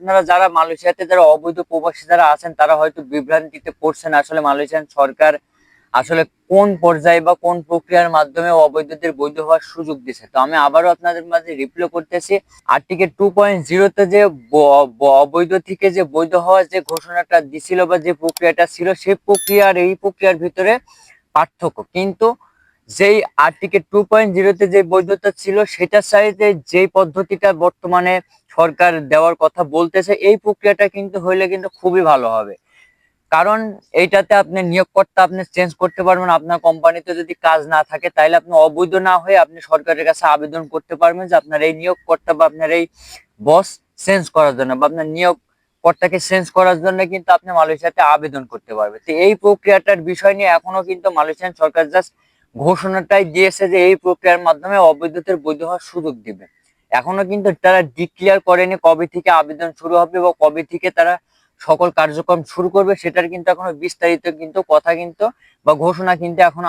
আপনারা যারা মালয়েশিয়াতে যারা অবৈধ প্রবাসী যারা আছেন তারা হয়তো বিভ্রান্তিতে পড়ছেন। আসলে মালয়েশিয়ান সরকার আসলে কোন পর্যায়ে বা কোন প্রক্রিয়ার মাধ্যমে অবৈধদের বৈধ হওয়ার সুযোগ দিছে। তো আমি আবারও আপনাদের মাঝে রিপ্লাই করতেছি, আর্টিকেল 2.0 যে অবৈধ থেকে যে বৈধ হওয়ার যে ঘোষণাটা দিছিল বা যে প্রক্রিয়াটা ছিল, সেই প্রক্রিয়া আর এই প্রক্রিয়ার ভিতরে পার্থক্য। কিন্তু যেই আর্টিকেল 2.0 যে বৈধতা ছিল সেটার সাথে যেই পদ্ধতিটা বর্তমানে সরকার দেওয়ার কথা বলতেছে, এই প্রক্রিয়াটা কিন্তু হইলে কিন্তু খুবই ভালো হবে। কারণ এইটাতে আপনি নিয়োগকর্তা আপনি চেঞ্জ করতে পারবেন। আপনার কোম্পানিতে যদি কাজ না থাকে তাহলে আপনি অবৈধ না হয়ে আপনি সরকারের কাছে আবেদন করতে পারবেন যে আপনার এই নিয়োগকর্তা বা আপনার এই বস চেঞ্জ করার জন্য, বা আপনার নিয়োগকর্তাকে চেঞ্জ করার জন্য কিন্তু আপনি মালয়েশিয়াতে আবেদন করতে পারবেন। তো এই প্রক্রিয়াটার বিষয় নিয়ে এখনো কিন্তু মালয়েশিয়ান সরকার জাস্ট ঘোষণাটাই দিয়েছে যে এই প্রক্রিয়ার মাধ্যমে অবৈধদের বৈধ হওয়ার সুযোগ দিবে। এখনো কিন্তু তারা ডিক্লিয়ার করেনি কবে থেকে আবেদন শুরু হবে বা কবে থেকে তারা সকল কার্যক্রম শুরু করবে, সেটার কিন্তু এখনো বিস্তারিত কিন্তু কথা কিন্তু বা ঘোষণা কিন্তু এখনো